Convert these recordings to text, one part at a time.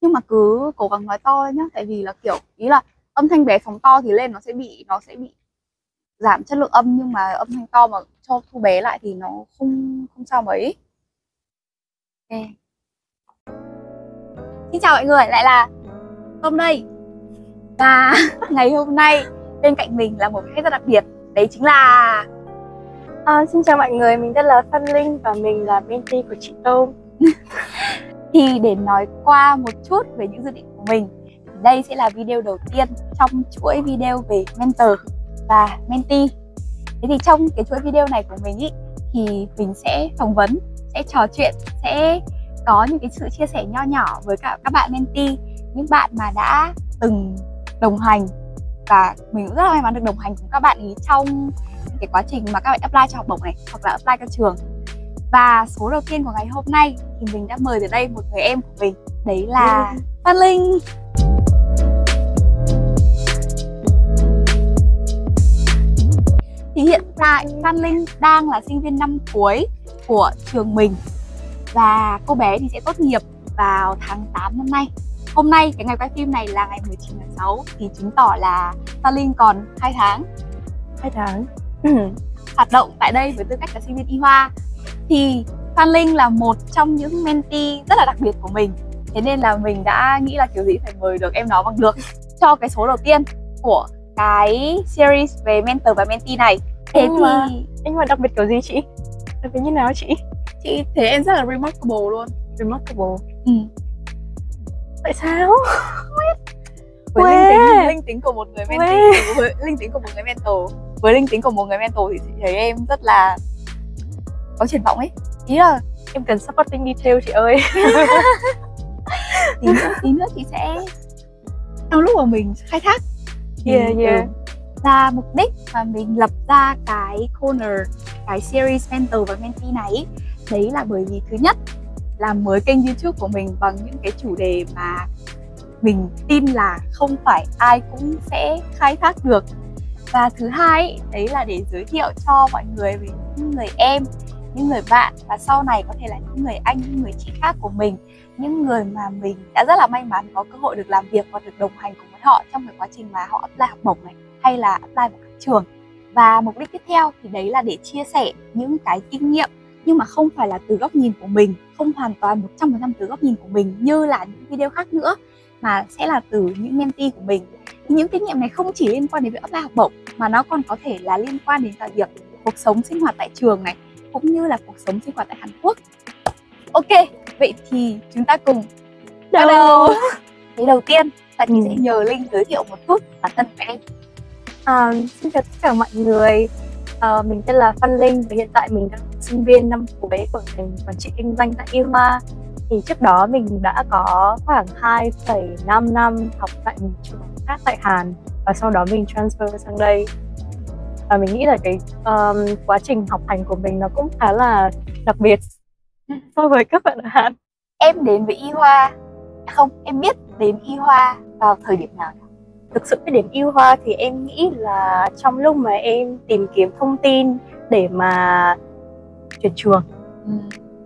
Nhưng mà cứ cố gắng nói to nhá, tại vì là kiểu ý là âm thanh bé phóng to thì lên nó sẽ bị giảm chất lượng âm, nhưng mà âm thanh to mà cho thu bé lại thì nó không sao mấy. Ok. Xin chào mọi người, lại là Tâm đây. Và ngày hôm nay bên cạnh mình là một khách rất đặc biệt, đấy chính là xin chào mọi người, mình tên là Phan Linh và mình là mentee của chị Tôm. Thì để nói qua một chút về những dự định của mình, đây sẽ là video đầu tiên trong chuỗi video về mentor và mentee. Thế thì trong cái chuỗi video này của mình ý, thì mình sẽ phỏng vấn, sẽ trò chuyện, sẽ có những cái sự chia sẻ nho nhỏ với cả các bạn mentee, những bạn mà đã từng đồng hành, và mình cũng rất là may mắn được đồng hành cùng các bạn ý trong cái quá trình mà các bạn apply cho học bổng này, hoặc là apply cho trường. Và số đầu tiên của ngày hôm nay thì mình đã mời tới đây một người em của mình, đấy là Phan Linh. Thì hiện tại Phan Linh đang là sinh viên năm cuối của trường mình, và cô bé thì sẽ tốt nghiệp vào tháng 8 năm nay. Hôm nay cái ngày quay phim này là ngày 19 tháng 6, thì chứng tỏ là Phan Linh còn 2 tháng hoạt động tại đây với tư cách là sinh viên y khoa. Thì Phan Linh là một trong những mentee rất là đặc biệt của mình, thế nên là mình đã nghĩ là kiểu gì phải mời được em nó bằng được cho cái số đầu tiên của cái series về mentor và mentee này. Thế anh mà đặc biệt kiểu gì chị? Đặc biệt như nào chị? Chị thấy em rất là remarkable luôn. Remarkable? Tại sao? Với linh tính của một người mentee, với linh tính của một người mentor, với linh tính của một người mentor thì chị thấy em rất là có triển vọng ấy. Ý là em cần supporting detail chị ơi. tí nữa chị sẽ trong lúc mà mình khai thác. Và mục đích mà mình lập ra cái corner, cái series mentor và mentee này, đấy là bởi vì thứ nhất là mới kênh YouTube của mình bằng những cái chủ đề mà mình tin là không phải ai cũng sẽ khai thác được. Và thứ hai đấy là để giới thiệu cho mọi người về những người em, những người bạn, và sau này có thể là những người anh, những người chị khác của mình, những người mà mình đã rất là may mắn có cơ hội được làm việc và được đồng hành cùng với họ trong cái quá trình mà họ apply học bổng này, hay là apply vào các trường. Và mục đích tiếp theo thì đấy là để chia sẻ những cái kinh nghiệm, nhưng mà không phải là từ góc nhìn của mình, không hoàn toàn 100% từ góc nhìn của mình như là những video khác nữa, mà sẽ là từ những mentee của mình. Thì những kinh nghiệm này không chỉ liên quan đến việc apply học bổng, mà nó còn có thể là liên quan đến cả việc cuộc sống sinh hoạt tại trường này, cũng như là cuộc sống sinh hoạt tại Hàn Quốc. Ok, vậy thì chúng ta cùng bắt đầu. Thế đầu tiên là chị sẽ nhờ Linh giới thiệu một chút bản thân của em. Xin chào tất cả mọi người, mình tên là Phan Linh và hiện tại mình đang sinh viên năm cuối của ngành quản trị kinh doanh tại Y Hoa. Thì trước đó mình đã có khoảng 2,5 năm học tại một trường khác tại Hàn, và sau đó mình transfer sang đây. Và mình nghĩ là cái quá trình học hành của mình nó cũng khá là đặc biệt so với các bạn ở Hàn. Em đến với Y Hoa, em biết đến Y Hoa vào thời điểm nào? Thực sự cái điểm Y Hoa thì em nghĩ là trong lúc mà em tìm kiếm thông tin để mà chuyển trường.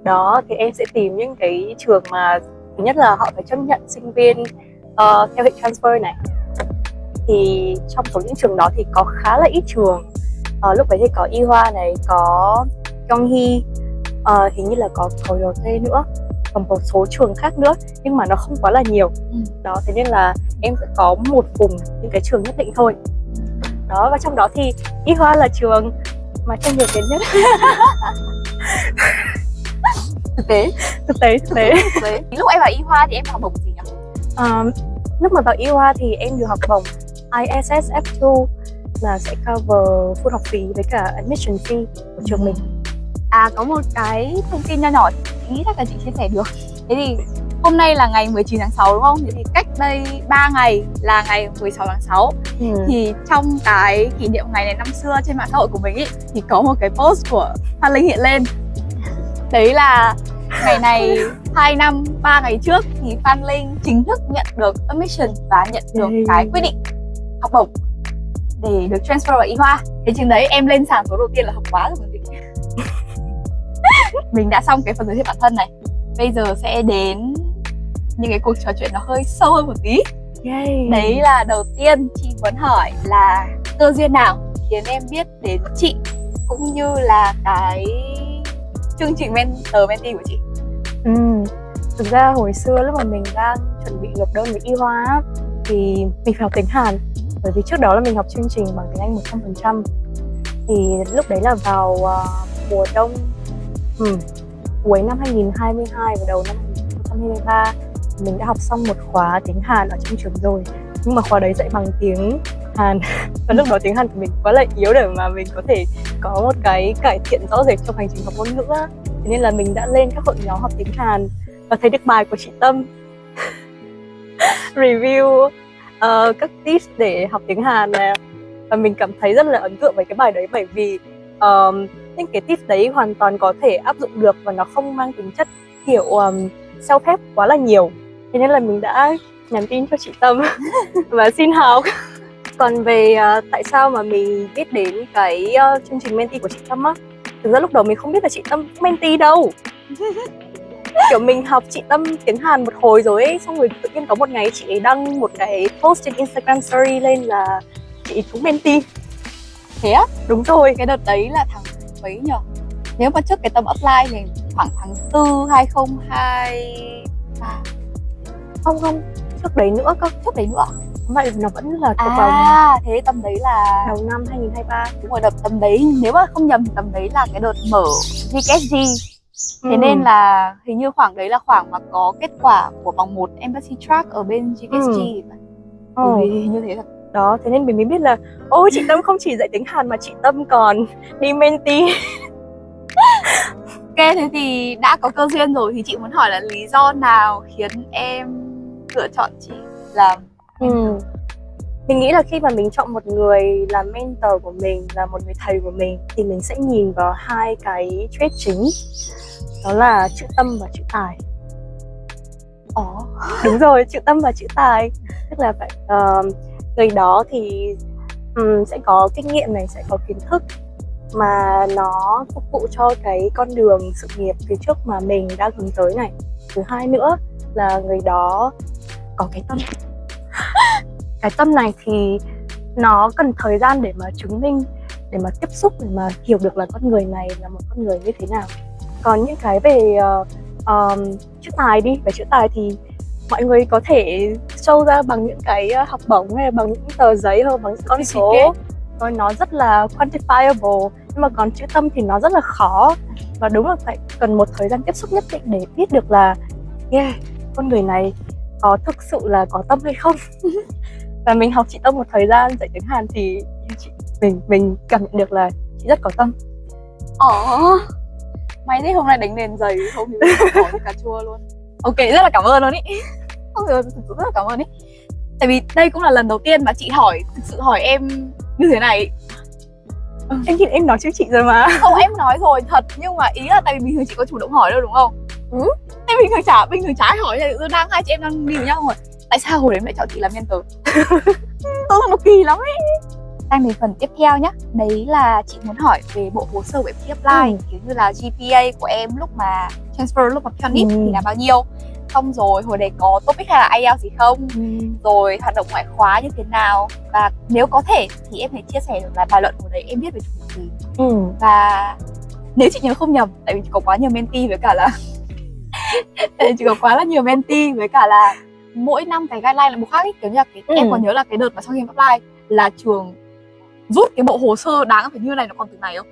Đó, thì em sẽ tìm những cái trường mà thứ nhất là họ phải chấp nhận sinh viên theo hệ transfer này. Thì trong số những trường đó thì có khá là ít trường. Lúc đấy thì có Y Hoa này, có Kyunghee, hình như là có Koyote nữa, còn một số trường khác nữa, nhưng mà nó không quá là nhiều. Đó, thế nên là em sẽ có một vùng những cái trường nhất định thôi. Đó, và trong đó thì Y Hoa là trường mà cho nhiều tiền nhất. Thực tế. Lúc em vào Y Hoa thì em học bổng gì nhỉ? Lúc mà vào Y Hoa thì em được học bổng ISSF2, là sẽ cover full học phí với cả admission fee của trường mình. Có một cái thông tin nho nhỏ chị nghĩ chắc là chị chia sẻ được. Thế thì hôm nay là ngày 19 tháng 6 đúng không? Thế thì cách đây 3 ngày là ngày 16 tháng 6. Thì trong cái kỷ niệm ngày này năm xưa trên mạng xã hội của mình ý, thì có một cái post của Phan Linh hiện lên. Đấy là ngày này 2 năm 3 ngày trước thì Phan Linh chính thức nhận được admission và nhận được cái quyết định học bổng để được transfer vào Y Hoa. Thế chừng đấy em lên sàn số đầu tiên là học quá rồi. Mình đã xong cái phần giới thiệu bản thân này. Bây giờ sẽ đến những cái cuộc trò chuyện nó hơi sâu hơn một tí. Yay. Đấy là đầu tiên chị muốn hỏi là cơ duyên nào khiến em biết đến chị, cũng như là cái chương trình mentor mentee của chị. Thực ra hồi xưa lúc mà mình đang chuẩn bị nộp đơn với Y Hoa thì mình phải học tiếng Hàn, bởi vì trước đó là mình học chương trình bằng tiếng Anh 100%. Thì lúc đấy là vào mùa đông, cuối năm 2022 và đầu năm 2023 mình đã học xong một khóa tiếng Hàn ở trong trường rồi, nhưng mà khóa đấy dạy bằng tiếng Hàn và lúc đó tiếng Hàn của mình quá là yếu để mà mình có thể có một cái cải thiện rõ rệt trong hành trình học ngôn ngữ. Thế nên là mình đã lên các hội nhóm học tiếng Hàn và thấy được bài của chị Tâm review các tips để học tiếng Hàn này, và mình cảm thấy rất là ấn tượng với cái bài đấy, bởi vì những cái tips đấy hoàn toàn có thể áp dụng được và nó không mang tính chất kiểu self-help quá là nhiều. Thế nên là mình đã nhắn tin cho chị Tâm và xin học. Còn về tại sao mà mình biết đến cái chương trình mentee của chị Tâm á, thực ra lúc đầu mình không biết là chị Tâm mentee đâu. Kiểu mình học chị Tâm tiếng Hàn một hồi rồi ấy, xong rồi tự nhiên có một ngày chị ấy đăng một cái post trên Instagram story lên là chị ấy trúng mentee. Thế á? Đúng rồi. Cái đợt đấy là tháng mấy nhỉ? Nếu mà trước cái Tâm apply thì khoảng tháng 4 2023. Không, trước đấy nữa cơ. Trước đấy nữa. Vậy nó vẫn là thuộc vào thế tầm đấy là đầu năm 2023. Đúng rồi, đợt tầm đấy, nếu mà không nhầm thì tầm đấy là cái đợt mở GKSG. Thế nên là hình như khoảng đấy là khoảng mà có kết quả của vòng 1 Embassy Track ở bên GKSG. Hình như thế thật. Đó, thế nên mình mới biết là ôi chị Tâm không chỉ dạy tiếng Hàn mà chị Tâm còn đi mentee. Ok, thế thì đã có cơ duyên rồi thì chị muốn hỏi là lý do nào khiến em lựa chọn chị làm Mình nghĩ là khi mà mình chọn một người làm mentor của mình, là một người thầy của mình, thì mình sẽ nhìn vào hai cái trait chính, đó là chữ tâm và chữ tài. Đúng rồi, chữ tâm và chữ tài. Tức là phải người đó thì sẽ có kinh nghiệm này, sẽ có kiến thức mà nó phục vụ cho cái con đường sự nghiệp phía trước mà mình đang hướng tới này. Thứ hai nữa là người đó có cái tâm. Cái tâm này thì nó cần thời gian để mà chứng minh, để mà tiếp xúc, để mà hiểu được là con người này là một con người như thế nào. Còn những cái về chữ tài đi, về chữ tài thì mọi người có thể show ra bằng những cái học bổng hay bằng những tờ giấy hoặc bằng những con số, rồi nó rất là quantifiable. Nhưng mà còn chữ tâm thì nó rất là khó, và đúng là phải cần một thời gian tiếp xúc nhất định để biết được là con người này có thực sự là có tâm hay không. Và mình học chị Tâm một thời gian dạy tiếng Hàn thì mình cảm nhận được là chị rất có tâm. May thế hôm nay đánh nền dày, không thì bỏ như cà chua luôn. Ok, rất là cảm ơn luôn ý. Không ngờ, thực sự rất là cảm ơn ý. Tại vì đây cũng là lần đầu tiên mà chị thực sự hỏi em như thế này. Em nghĩ em nói trước chị rồi mà. Không, em nói rồi thật, nhưng mà ý là tại vì bình thường chị có chủ động hỏi đâu đúng không? Thế bình thường chả hỏi, là hai chị em đang đi với nhau rồi. Tại sao hồi đấy lại chọn chị làm mentor? Tôi nó kỳ lắm ấy. Sang đến phần tiếp theo nhá. Đấy là chị muốn hỏi về bộ hồ sơ của em khi apply, kiểu như là GPA của em lúc mà transfer, lúc mà Pionip thì là bao nhiêu, xong rồi hồi đấy có TOEIC hay là IELTS gì không, rồi hoạt động ngoại khóa như thế nào, và nếu có thể thì em hãy chia sẻ được là bài luận hồi đấy em viết về chủ đề gì. Và nếu chị nhớ không nhầm, tại vì chị có quá nhiều mentee với cả là chị có quá là nhiều mentee với cả là mỗi năm cái guideline là một khác ấy. Kiểu như là em còn nhớ là cái đợt mà sau khi em apply là trường rút cái bộ hồ sơ đáng phải như này, nó còn từ này không?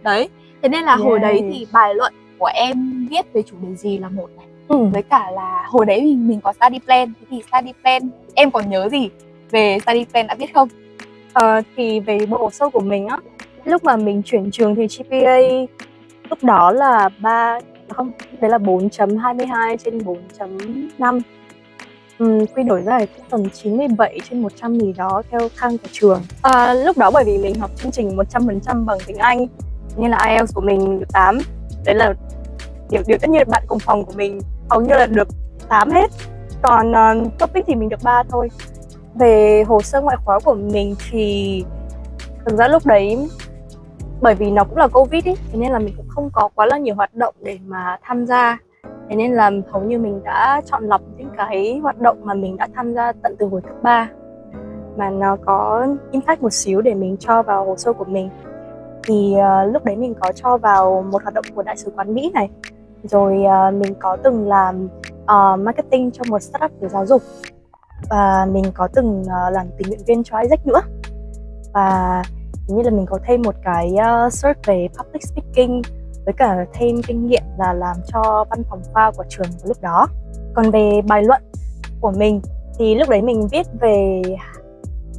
Đấy, thế nên là hồi đấy thì bài luận của em viết về chủ đề gì là một này. Với cả là hồi đấy mình có study plan. Thế thì study plan em còn nhớ gì về study plan đã viết không? Thì về bộ hồ sơ của mình á, lúc mà mình chuyển trường thì GPA lúc đó là 4.22 trên 4.5. Quy đổi ra thì tầm 97 trên 100 gì đó theo thang của trường. Lúc đó bởi vì mình học chương trình 100% bằng tiếng Anh nên là IELTS của mình được 8. Đấy là điều tất nhiên bạn cùng phòng của mình hầu như là được 8 hết. Còn TOEIC thì mình được 3 thôi. Về hồ sơ ngoại khóa của mình thì thực ra lúc đấy bởi vì nó cũng là Covid ý, thế nên là mình cũng không có quá là nhiều hoạt động để mà tham gia. Thế nên là hầu như mình đã chọn lọc những cái hoạt động mà mình đã tham gia tận từ hồi cấp 3 mà nó có impact một xíu để mình cho vào hồ sơ của mình. Thì lúc đấy mình có cho vào một hoạt động của Đại sứ quán Mỹ này. Rồi mình có từng làm marketing cho một startup về giáo dục. Và mình có từng làm tình nguyện viên cho Isaac nữa. Và như là mình có thêm một cái cert về public speaking, với cả thêm kinh nghiệm là làm cho văn phòng khoa của trường vào lúc đó. Còn về bài luận của mình thì lúc đấy mình viết về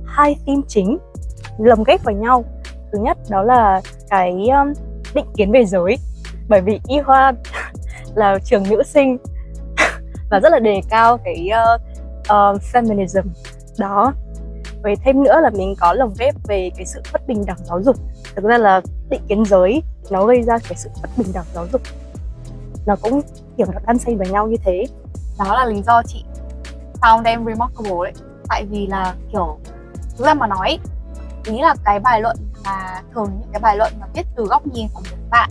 2 theme chính lồng ghép vào nhau. Thứ nhất đó là cái định kiến về giới, bởi vì Y Hoa là trường nữ sinh và rất là đề cao cái feminism đó. Với thêm nữa là mình có lồng ghép về cái sự bất bình đẳng giáo dục. Thực ra là định kiến giới nó gây ra cái sự bất bình đẳng giáo dục, nó cũng kiểu nó đan xen vào nhau như thế. Đó là lý do chị found them remarkable đấy. Tại vì là kiểu thực ra mà nói, ý là cái bài luận mà thường những cái bài luận mà viết từ góc nhìn của một bạn,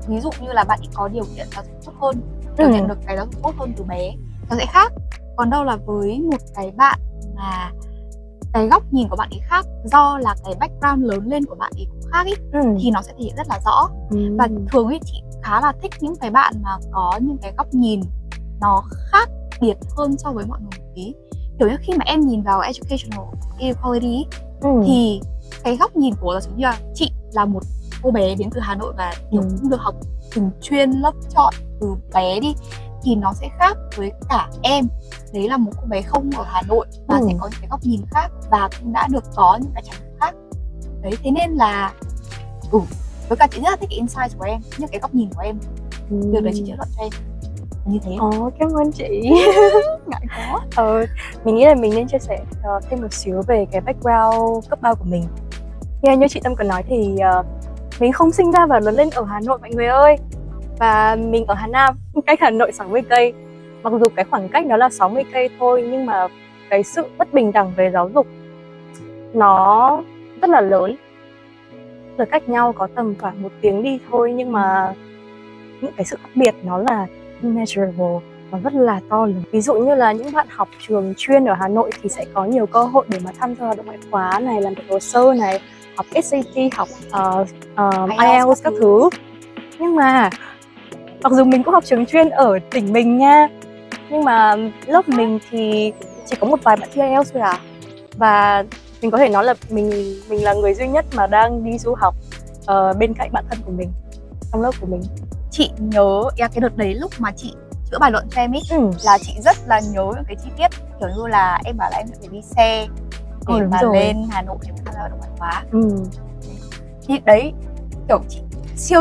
ví dụ như là bạn ấy có điều kiện giáo dục tốt hơn, nhận được cái giáo dục tốt hơn từ bé, nó sẽ khác. Còn đâu là với một cái bạn mà cái góc nhìn của bạn ấy khác, do là cái background lớn lên của bạn ấy cũng khác ý, thì nó sẽ thể hiện rất là rõ. Và thường ấy chị khá là thích những cái bạn mà có những cái góc nhìn nó khác biệt hơn so với mọi người một tí. Kiểu như khi mà em nhìn vào educational inequality thì cái góc nhìn của giống như là chị là một cô bé đến từ Hà Nội và kiểu cũng được học từng chuyên lớp chọn từ bé đi, thì nó sẽ khác với cả em. Đấy là một cô bé không ở Hà Nội và sẽ có những cái góc nhìn khác và cũng đã được có những cái trải nghiệm khác. Đấy, thế nên là với cả chị rất là thích cái insight của em, những cái góc nhìn của em. Việc đấy chị chữa luận cho em như thế. Cảm ơn chị. Ngại có. Mình nghĩ là mình nên chia sẻ thêm một xíu về cái background cấp 3 của mình. Như chị Tâm có nói thì mình không sinh ra và lớn lên ở Hà Nội mọi người ơi. Và mình ở Hà Nam, cách Hà Nội 60 cây. Mặc dù cái khoảng cách đó là 60 cây thôi, nhưng mà cái sự bất bình đẳng về giáo dục nó rất là lớn. Giờ cách nhau có tầm khoảng 1 tiếng đi thôi, nhưng mà những cái sự khác biệt nó là immeasurable, nó rất là to lớn. Ví dụ như là những bạn học trường chuyên ở Hà Nội thì sẽ có nhiều cơ hội để mà tham gia hoạt động ngoại khóa này, làm hồ sơ này, học SAT, học IELTS các thứ. Nhưng mà mặc dù mình cũng học trường chuyên ở tỉnh mình nha, nhưng mà lớp mình thì chỉ có một vài bạn thi IELTS thôi à. Và mình có thể nói là mình là người duy nhất mà đang đi du học bên cạnh bạn thân của mình trong lớp của mình. Chị nhớ cái đợt đấy lúc mà chị chữa bài luận cho em ý, là chị rất là nhớ những cái chi tiết, kiểu như là em bảo là em phải đi xe để mà lên Hà Nội để tham gia hoạt động ngoại khóa. Thì đấy, kiểu chị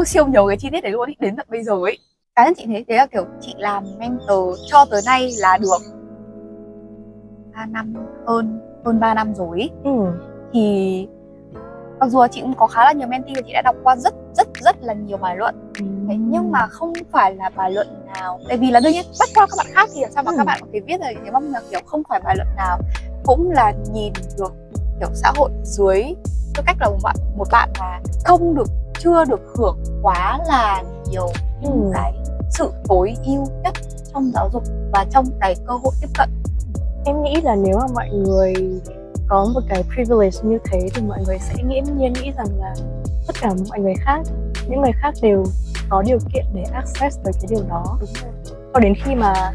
siêu nhớ cái chi tiết đấy luôn ý, đến tận bây giờ ấy. Cá nhân chị thấy đấy là kiểu chị làm mentor cho tới nay là được 3 năm, hơn 3 năm rồi ý. Thì mặc dù chị cũng có khá là nhiều mentee và chị đã đọc qua rất là nhiều bài luận. Đấy, nhưng mà không phải là bài luận nào, tại vì là đương nhiên background các bạn khác thì làm sao mà các bạn có thể viết được, nhưng mà kiểu không phải bài luận nào cũng là nhìn được kiểu xã hội dưới tư cách là một bạn mà chưa được hưởng quá là nhiều những cái sự tối ưu nhất trong giáo dục và trong cái cơ hội tiếp cận. Em nghĩ là nếu mà mọi người có một cái privilege như thế thì mọi người sẽ nghĩ rằng là tất cả mọi người khác, những người khác đều có điều kiện để access tới cái điều đó. Cho đến khi mà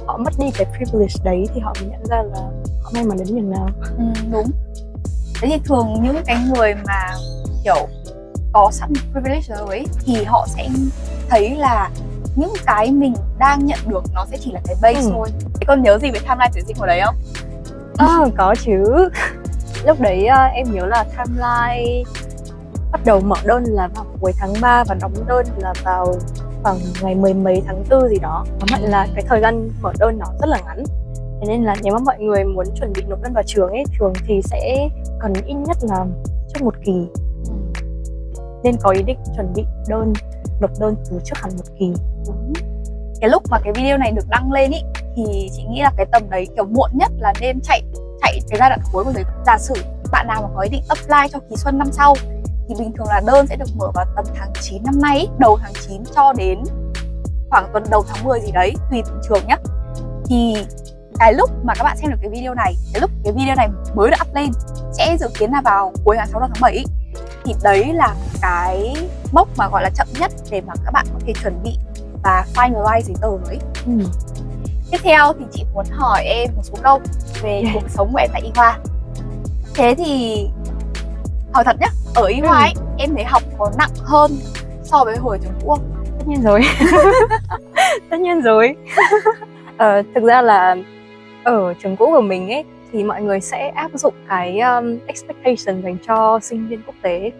họ mất đi cái privilege đấy thì họ mới nhận ra là họ may mắn đến nhường nào. Đúng. Thế thì thường những cái người mà kiểu có sẵn privilege rồi ấy, thì họ sẽ thấy là những cái mình đang nhận được nó sẽ chỉ là cái base thôi. Thế con nhớ gì về timeline tuyển sinh của đấy không? Có chứ. Lúc đấy em nhớ là timeline bắt đầu mở đơn là vào cuối tháng 3 và đóng đơn là vào khoảng ngày 10 mấy tháng 4 gì đó. Tóm lại là cái thời gian mở đơn nó rất là ngắn. Thế nên là nếu mà mọi người muốn chuẩn bị nộp đơn vào trường ấy, thường thì sẽ cần ít nhất là trước 1 kỳ. Nên có ý định chuẩn bị nộp đơn từ trước hẳn 1 kỳ. Cái lúc mà cái video này được đăng lên ý, thì chị nghĩ là cái tầm đấy kiểu muộn nhất là nên chạy cái giai đoạn cuối của giấy. Giả sử bạn nào mà có ý định apply cho kỳ xuân năm sau thì bình thường là đơn sẽ được mở vào tầm tháng 9 năm nay ý, đầu tháng 9 cho đến khoảng tuần đầu tháng 10 gì đấy, tùy từng trường nhá. Thì cái lúc mà các bạn xem được cái video này, cái lúc cái video này mới được up lên sẽ dự kiến là vào cuối tháng 6 đầu tháng 7. Thì đấy là cái mốc mà gọi là chậm nhất để mà các bạn có thể chuẩn bị và finalize giấy tờ rồi. Tiếp theo thì chị muốn hỏi em một số câu về cuộc sống của em tại Y Hoa. Thế thì hỏi thật nhá, ở Y Hoa ấy, em thấy học có nặng hơn so với hồi trường cũ không? Tất nhiên rồi. Tất nhiên rồi. Thực ra là ở trường cũ của mình ấy thì mọi người sẽ áp dụng cái expectation dành cho sinh viên quốc tế,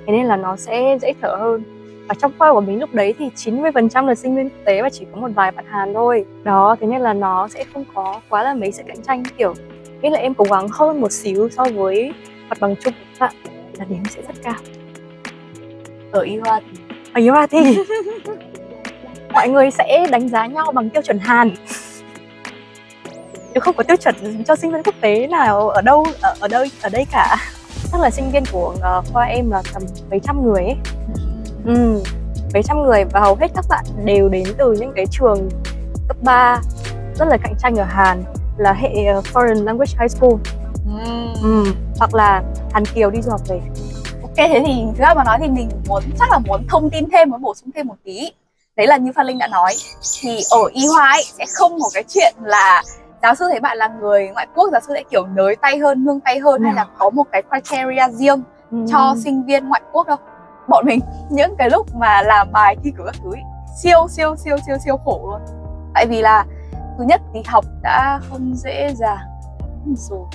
thế nên là nó sẽ dễ thở hơn. Ở trong khoa của mình lúc đấy thì 90% là sinh viên quốc tế và chỉ có một vài bạn Hàn thôi. Đó, thế nên là nó sẽ không có quá là mấy sự cạnh tranh, kiểu nghĩa là em cố gắng hơn một xíu so với mặt bằng chung của các bạn là điểm sẽ rất cao. Ở Y Hoa thì mọi người sẽ đánh giá nhau bằng tiêu chuẩn Hàn, chứ không có tiêu chuẩn cho sinh viên quốc tế nào ở đây cả. Chắc là sinh viên của khoa em là tầm mấy trăm người ấy. Mấy trăm người và hầu hết các bạn đều đến từ những cái trường cấp 3 rất là cạnh tranh ở Hàn, là hệ Foreign Language High School. Hoặc là Hàn Kiều đi du học về. Ok, thế thì thực ra mà nói thì mình chắc là muốn thông tin thêm, muốn bổ sung thêm một tí. Đấy là như Phan Linh đã nói, thì ở Y Hoa ấy sẽ không có cái chuyện là giáo sư thấy bạn là người ngoại quốc, giáo sư sẽ kiểu nới tay hơn, nương tay hơn, hay là có một cái criteria riêng cho sinh viên ngoại quốc đâu. Bọn mình những cái lúc mà làm bài thi cử các thứ ấy, siêu khổ luôn. Tại vì là thứ nhất thì học đã không dễ dàng rồi.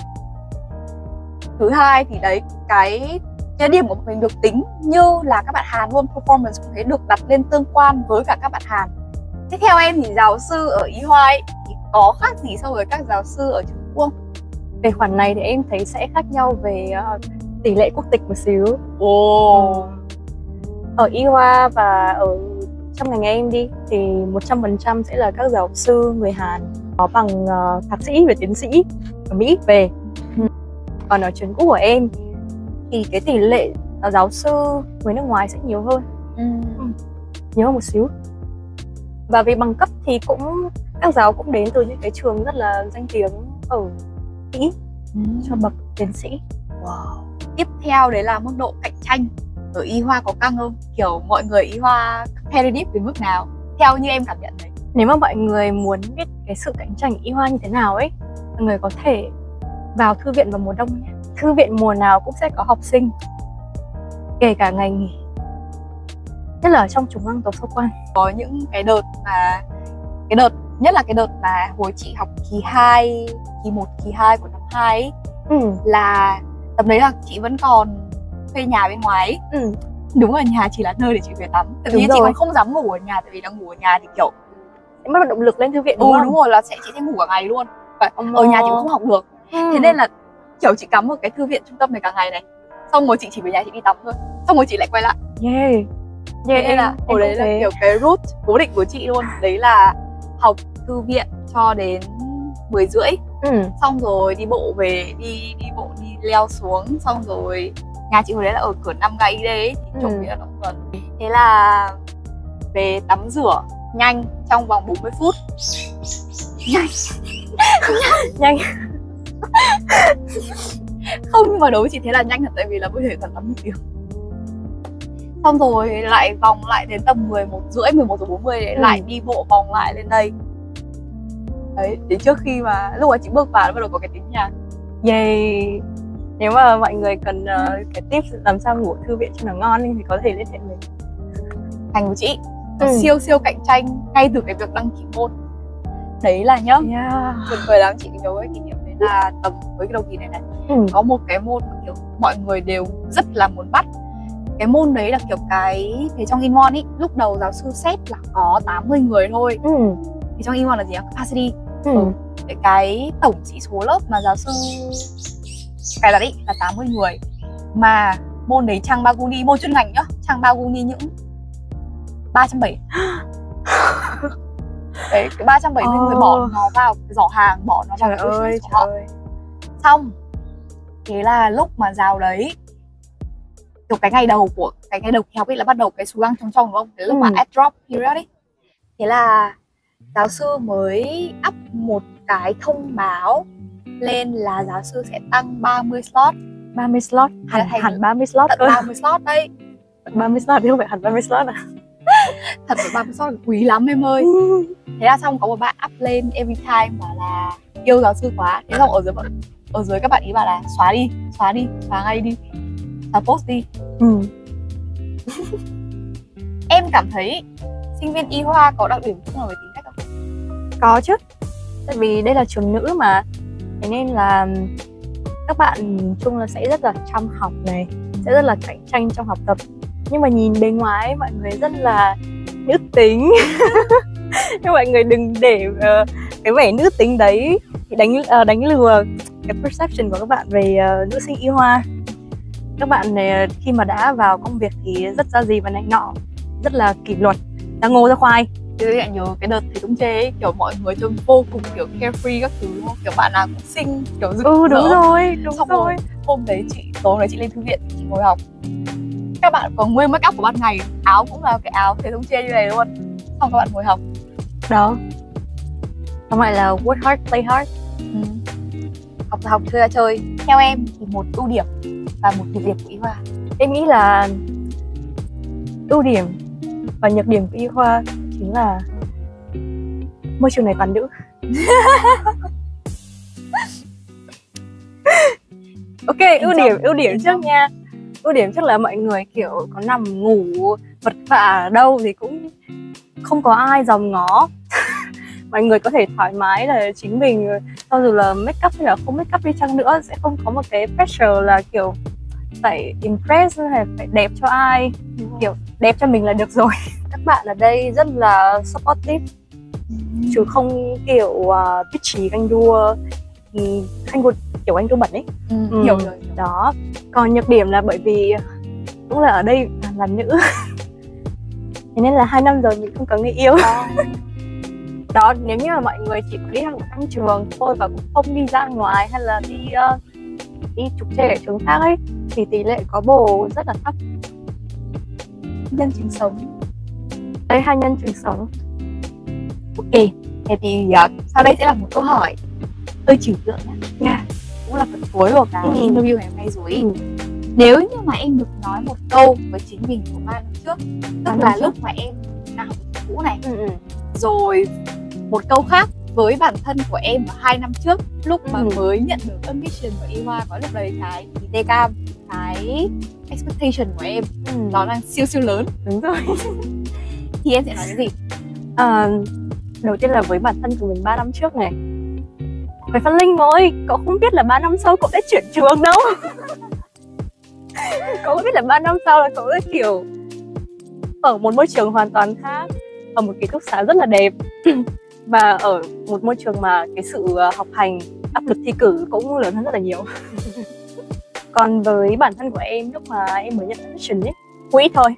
Thứ hai thì đấy, cái điểm của mình được tính như là các bạn Hàn luôn, performance cũng thấy được đặt lên tương quan với cả các bạn Hàn. Thế theo em thì giáo sư ở Y Hoa ấy thì có khác gì so với các giáo sư ở Trung Quốc? Về khoản này thì em thấy sẽ khác nhau về tỷ lệ quốc tịch một xíu. Ở Y Hoa và ở trong ngành em đi thì 100% sẽ là các giáo sư người Hàn có bằng thạc sĩ và tiến sĩ ở Mỹ về. Còn ở trường cũ của em thì cái tỷ lệ giáo sư người nước ngoài sẽ nhiều hơn. Nhiều hơn một xíu. Và về bằng cấp thì các giáo cũng đến từ những cái trường rất là danh tiếng ở Mỹ cho bậc tiến sĩ. Tiếp theo đấy là mức độ cạnh tranh. Ở Y Hoa có căng không? Kiểu mọi người Y Hoa competitive đến mức nào? Theo như em cảm nhận đấy. Nếu mà mọi người muốn biết cái sự cạnh tranh Y Hoa như thế nào ấy, mọi người có thể vào thư viện vào mùa đông nhé. Thư viện mùa nào cũng sẽ có học sinh, kể cả ngày nghỉ. Nhất là ở trong Trung Ương Tộc Sơ Quan. Có những cái đợt nhất là cái đợt mà hồi chị học kỳ 2, kỳ 1, kỳ 2 của năm 2 ấy, là tầm đấy là chị vẫn còn thuê nhà bên ngoài ấy. Đúng ở nhà chỉ là nơi để chị về tắm. Tại vì chị còn không dám ngủ ở nhà, tại vì đang ngủ ở nhà thì kiểu sẽ mất động lực lên thư viện đúng không? Đúng rồi, là chị sẽ ngủ cả ngày luôn. Và ở nhà chị cũng không học được. Thế nên là kiểu chị cắm ở cái thư viện trung tâm này cả ngày này. Xong rồi chị chỉ về nhà chị đi tắm thôi. Xong rồi chị lại quay lại. Thế nên là hồi đấy là kiểu cái route cố định của chị luôn. Đấy là học thư viện cho đến 10 rưỡi. Xong rồi đi bộ về, đi bộ đi leo xuống. Xong rồi nhà chị hồi đấy là ở cửa 5 Gai ấy, thì trộm nghĩa là nó gần. Thế là về tắm rửa nhanh trong vòng 40 phút. Nhanh. Không, nhưng mà đối với chị thế là nhanh thật, tại vì là bây giờ cần tắm 1 tiếng. Xong rồi lại vòng lại đến tầm 11 rưỡi, 11 giờ 40 để lại đi bộ vòng lại lên đây. Đấy, đến trước khi mà lúc mà chị bước vào bắt đầu có cái tiếng nhạc. Nếu mà mọi người cần cái tips làm sao ngủ thư viện cho nó ngon thì có thể liên hệ mình. Ngành của chị siêu cạnh tranh ngay từ cái việc đăng ký môn. Đấy là nhá, buồn cười lắm, chị nhớ cái kỷ niệm đấy là tầm với cái đầu kỳ này có một cái môn mà kiểu mọi người đều rất là muốn bắt. Cái môn đấy là kiểu cái trong Inwon ý, lúc đầu giáo sư xét là có 80 người thôi. Thì trong Inwon là gì? Capacity. Cái tổng chỉ số lớp mà giáo sư cài đặt ý là 80 người. Mà môn đấy Trang Baguni, môn chuyên ngành nhá, Trang Baguni những 370. Đấy, cái 370 người bỏ nó vào cái giỏ hàng, bỏ nó vào cái ơi, của họ. Xong thế là lúc mà rào đấy, kiểu cái ngày đầu kỳ học ấy là bắt đầu cái số găng trong đúng không? Cái lúc mà add drop period ấy, Thế là giáo sư mới up một cái thông báo lên là giáo sư sẽ tăng 30 slot. 30 slot, hẳn 30 slot tận 30 slot đấy. 30 slot chứ không phải hẳn 30 slot à? Thật sự 30 slot quý lắm em ơi. Thế là xong có một bạn up lên every time bảo là yêu giáo sư quá. Thế xong ở dưới các bạn ý bảo là xóa ngay đi, xóa post đi. Em cảm thấy sinh viên y khoa có đặc điểm chung nào về tính cách không? Có chứ. Tại vì đây là trường nữ mà, thế nên là các bạn chung là sẽ rất là chăm học này, sẽ rất là cạnh tranh trong học tập. Nhưng mà nhìn bề ngoài mọi người rất là nữ tính. Nhưng mọi người đừng để cái vẻ nữ tính đấy thì đánh lừa cái perception của các bạn về nữ sinh y khoa. Các bạn này khi mà đã vào công việc thì rất ra gì và này nọ, rất là kỷ luật, ra ngô ra khoai. Tôi lại nhớ cái đợt thầy Tung Chê ấy, kiểu mọi người trông vô cùng kiểu carefree các thứ, kiểu bạn nào cũng xinh, kiểu rực rỡ. Đúng rồi. Hôm đấy tối đấy chị lên thư viện, chị ngồi học, các bạn có nguyên make up của ban ngày, áo cũng là cái áo thầy Tung Chê như này luôn, xong các bạn ngồi học. Đó, không phải là work hard, play hard. Học chơi ra chơi. Theo em thì một ưu điểm và một nhược điểm của y khoa. Em nghĩ là ưu điểm và nhược điểm của y khoa chính là môi trường này toàn nữ. Ok, ưu điểm trước nha. Ưu điểm chắc là mọi người kiểu có nằm ngủ vật vã ở đâu thì cũng không có ai dòm ngó. Mọi người có thể thoải mái là chính mình, cho dù là make up hay là không make up đi chăng nữa, sẽ không có một cái pressure là kiểu phải impress hay phải đẹp cho ai. Kiểu đẹp cho mình là được rồi. Các bạn ở đây rất là supportive, chứ không kiểu bitchy ganh đua kiểu anh đua bẩn ấy. Hiểu rồi. Đó. Còn nhược điểm là bởi vì cũng là ở đây là nữ. Thế nên là 2 năm rồi mình không có người yêu. Đó, nếu như mà mọi người chỉ có đi học trong trường thôi và cũng không đi ra ngoài hay là đi trục trề ở trường khác ấy, thì tỷ lệ có bồ rất là thấp. Nhân chứng sống. Đây, 2 nhân chứng sống. Ok, thế thì sau đây sẽ là một câu hỏi hơi trừu tượng nha. Cũng là phần cuối của cái interview ngày hôm nay rồi. Nếu như mà em được nói một câu với chính mình của 3 năm trước, tức là lúc mà em đang học ở cũ này, rồi một câu khác với bản thân của em vào 2 năm trước, lúc mà mới nhận được admission vào y khoa, có lúc đấy cái TCAM, cái expectation của em nó đang siêu lớn. Đúng rồi. Thì em sẽ nói cái gì? Đầu tiên là với bản thân của mình 3 năm trước này. Với Phan Linh ơi, cậu không biết là 3 năm sau cậu sẽ chuyển trường đâu. Cậu không biết là 3 năm sau là cậu sẽ kiểu ở một môi trường hoàn toàn khác, ở một ký túc xá rất là đẹp, và ở một môi trường mà cái sự học hành, áp lực thi cử cũng lớn hơn rất là nhiều. Còn với bản thân của em, lúc mà em mới nhận admission ấy, cũng ít thôi.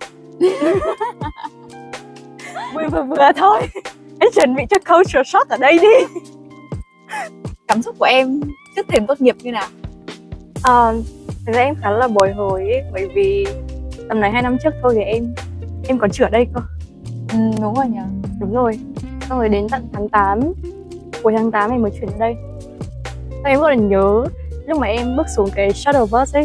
Vừa thôi. Em chuẩn bị cho culture shock ở đây đi. Cảm xúc của em trước thềm tốt nghiệp như nào? Thực ra em khá là bồi hồi ấy, bởi vì tầm này 2 năm trước thôi thì em còn chưa ở đây cơ. Đúng rồi nhỉ. Đúng rồi. Xong rồi đến tận tháng 8, cuối tháng 8 em mới chuyển đến đây. Xong em rất là nhớ lúc mà em bước xuống cái shuttle bus ấy,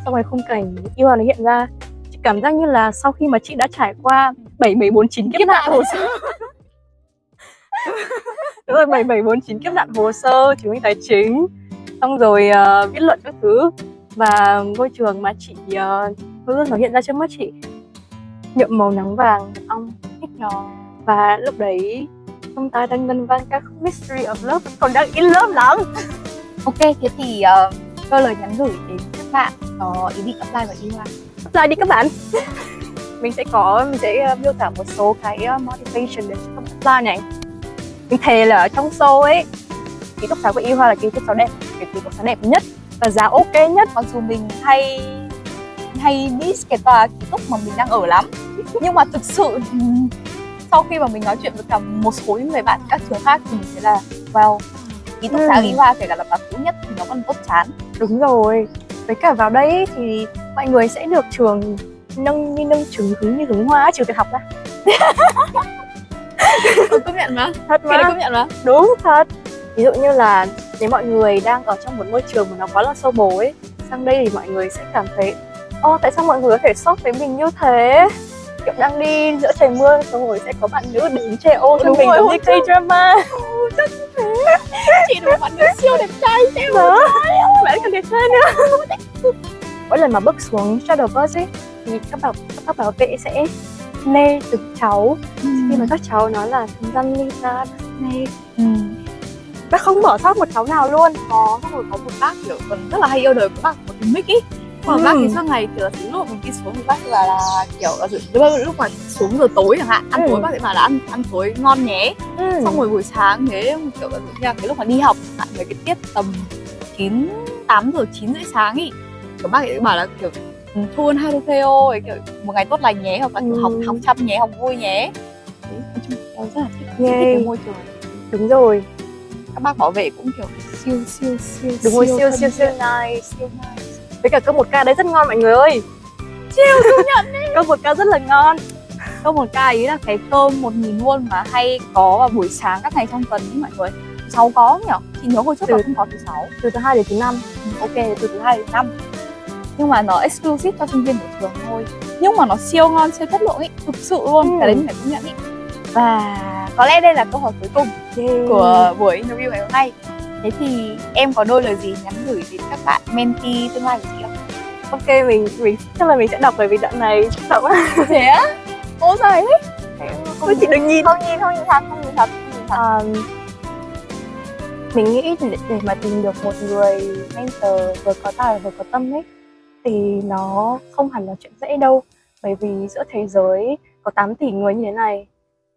xong rồi khung cảnh yêu nó hiện ra. Chị cảm giác như là sau khi mà chị đã trải qua 7749 kiếp nạn hồ sơ. Đúng rồi, 7749 kiếp nạn hồ sơ, chứng minh tài chính, xong rồi viết luận các thứ, và ngôi trường mà chị luôn nó hiện ra trước mắt chị, nhuộm màu nắng vàng mật ong thích nhỏ. Và lúc đấy trong tai đang ngân vang các Mystery of Love, còn đang in love lắm. Ok, thế thì cho lời nhắn gửi đến các bạn có ý định apply vào y khoa. Apply đi các bạn. Mình sẽ miêu tả một số cái motivation để cho các bạn apply này. Mình thề là ở trong show ấy, ký túc xá của y khoa là ký túc xá đẹp, cái ký túc xá đẹp nhất và giá ok nhất. Mặc dù mình hay diss cái tòa ký túc mà mình đang ở lắm, nhưng mà thực sự sau khi mà mình nói chuyện với cả một số những người bạn các trường khác thì mình thấy là wow, ký túc xá y khoa kể cả là tòa cũ nhất thì nó còn tốt chán. Đúng rồi. Với cả vào đây thì mọi người sẽ được trường nâng trứng hứng như hứng hoa, trừ việc học ra. Công nhận mà. Thật Cái đấy mà. công nhận mà. Đúng thật. Ví dụ như là nếu mọi người đang ở trong một môi trường mà nó quá là xô bồ ấy, sang đây thì mọi người sẽ cảm thấy tại sao mọi người có thể sốc với mình như thế, kiểu đang đi giữa trời mưa xong rồi sẽ có bạn nữ đến che ô cho mình giống như K-drama. Chắc như thế. Chị là một bạn nữ siêu đẹp trai xem đó. Bạn còn đẹp trai nữa. Mỗi lần mà bước xuống shuttle bus ấy thì các bảo vệ sẽ nê từng cháu. Khi mà các cháu nói là 감사합니다, nê. Bác không bỏ sót một cháu nào luôn. Có một bác kiểu còn rất là hay yêu đời của bác một cái mic ý. Mà bác thì suốt ngày kiểu từ lúc mình đi xuống thì bác là kiểu lúc mà xuống giờ tối chẳng hạn, ăn tối bác sẽ bảo là ăn tối ngon nhé. Xong rồi buổi sáng thế kiểu như là cái lúc mà đi học hạn với cái tiết tầm 8 giờ 9 rưỡi sáng ý, kiểu bác ấy bảo là kiểu thôn haruheo ấy, kiểu một ngày tốt lành nhé, hoặc là kiểu học chăm nhé, học vui nhé. Đấy, nói chung em rất là thích cái môi trường. Đúng rồi. Các bác bảo vệ cũng kiểu siêu đúng rồi, siêu nice. Với cả cơm 1K đấy rất ngon mọi người ơi. Siêu công nhận đấy. Cơm 1K rất là ngon. Cơm 1K ý là cái cơm 1000 won mà hay có vào buổi sáng các ngày trong tuần ý mọi người. Thứ 6 có nhỉ? Chị nhớ hồi trước là không có thứ 6. Từ thứ 2 đến thứ 5. Ok, từ thứ 2 đến 5. Nhưng mà nó exclusive cho sinh viên của trường thôi. Nhưng mà nó siêu ngon, siêu chất lượng ý, thực sự luôn. Cái đấy mình phải công nhận ý. Và có lẽ đây là câu hỏi cuối cùng của buổi interview ngày hôm nay. Thế thì em có đôi lời gì nhắn gửi đến các bạn mentee tương lai của chị không? Ok, mình chắc là mình sẽ đọc bởi vì đoạn này sợ quá. Thế á? Ô dài đấy. Thôi chị đừng nhìn. Không nhìn thật. Mình nghĩ để mà tìm được một người mentor vừa có tài vừa có tâm ấy thì nó không hẳn là chuyện dễ đâu. Bởi vì giữa thế giới có 8 tỷ người như thế này,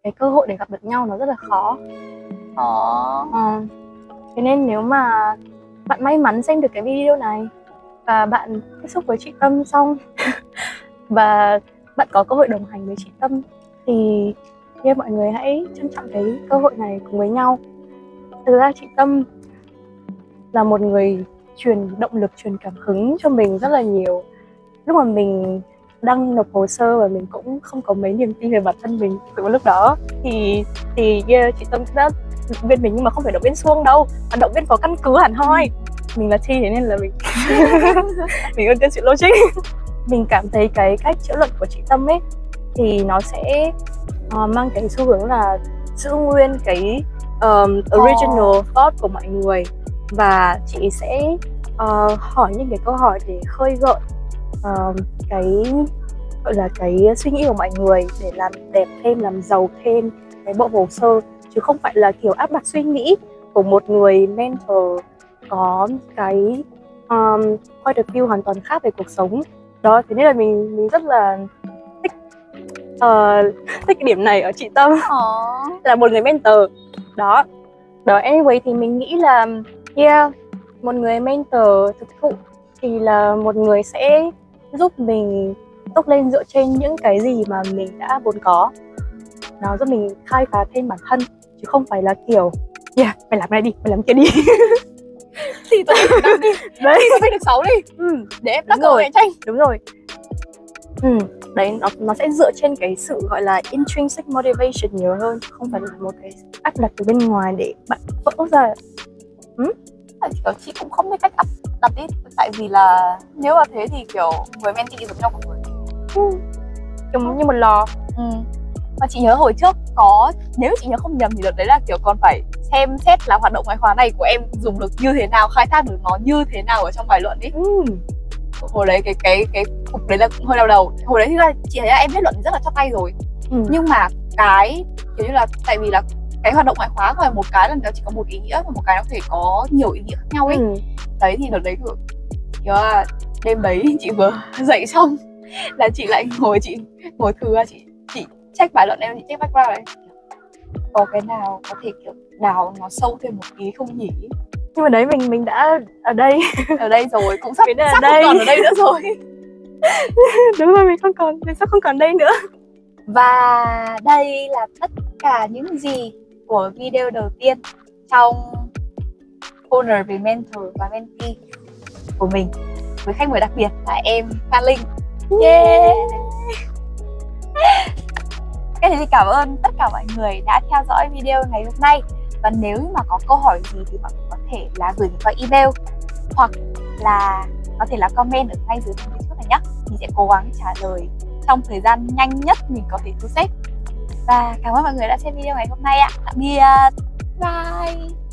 cái cơ hội để gặp được nhau nó rất là khó. Thế nên nếu mà bạn may mắn xem được cái video này và bạn tiếp xúc với chị Tâm xong và bạn có cơ hội đồng hành với chị Tâm thì mọi người hãy trân trọng cái cơ hội này cùng với nhau. Thực ra chị Tâm là một người truyền động lực, truyền cảm hứng cho mình rất là nhiều. Lúc mà mình đang nộp hồ sơ và mình cũng không có mấy niềm tin về bản thân mình từ lúc đó thì chị Tâm đã động viên mình, nhưng mà không phải động viên suông đâu, mà động viên có căn cứ hẳn hoi. Mình là Thi thế nên là mình mình ơn tiên sự logic. Mình cảm thấy cái cách chữa luận của chị Tâm ấy thì nó sẽ mang cái xu hướng là giữ nguyên cái original thought của mọi người, và chị sẽ hỏi những cái câu hỏi để khơi gợi cái gọi là cái suy nghĩ của mọi người để làm đẹp thêm, làm giàu thêm cái bộ hồ sơ, chứ không phải là kiểu áp đặt suy nghĩ của một người mentor có cái point of view hoàn toàn khác về cuộc sống đó. Thế nên là mình rất là thích cái điểm này ở chị Tâm là một người mentor đó. Anyway thì mình nghĩ là một người mentor thực thụ thì là một người sẽ giúp mình tốt lên dựa trên những cái gì mà mình đã vốn có. Nó giúp mình khai phá thêm bản thân, chứ không phải là kiểu mày làm cái này đi, mày làm cái kia đi. Thì tôi phải 5 đi. Đấy, tôi phải được 6 đi. Để em đắc cạnh tranh. Đúng rồi. Đấy, nó sẽ dựa trên cái sự gọi là intrinsic motivation nhiều hơn, không phải là một cái áp đặt từ bên ngoài để bạn vỡ ra. Kiểu chị cũng không biết cách đặt ý. Tại vì là nếu mà thế thì kiểu người mentee giống nhau mọi người, kiểu như một lò. Mà chị nhớ hồi trước nếu chị nhớ không nhầm thì đợt đấy là kiểu còn phải xem xét là hoạt động ngoại khóa này của em dùng được như thế nào, khai thác được nó như thế nào ở trong bài luận ý. Hồi đấy cái cục đấy là cũng hơi đau đầu. Hồi đấy thì là chị thấy là em viết luận rất là chắc tay rồi. Nhưng mà cái kiểu như là tại vì là cái hoạt động ngoại khóa không phải một cái là nó chỉ có một ý nghĩa, và một cái nó có thể có nhiều ý nghĩa khác nhau ấy. Đấy thì đợt đấy kiểu đêm đấy chị vừa dậy xong là chị lại ngồi thử ra, chị check bài luận em, chị check background này, có cái nào có thể kiểu đào nó sâu thêm một ý không nhỉ? Nhưng mà đấy mình đã ở đây rồi, cũng sắp không còn ở đây nữa rồi. Đúng rồi, mình sắp không còn đây nữa. Và đây là tất cả những gì của video đầu tiên trong corner về mentor và mentee của mình, với khách mời đặc biệt là em Phan Linh. Ok, thế thì cảm ơn tất cả mọi người đã theo dõi video ngày hôm nay. Và nếu mà có câu hỏi gì thì mọi người có thể là gửi qua email hoặc là có thể là comment ở ngay dưới phần YouTube này nhé. Mình sẽ cố gắng trả lời trong thời gian nhanh nhất mình có thể thu xếp. Và cảm ơn mọi người đã xem video ngày hôm nay ạ. Tạm biệt. Bye.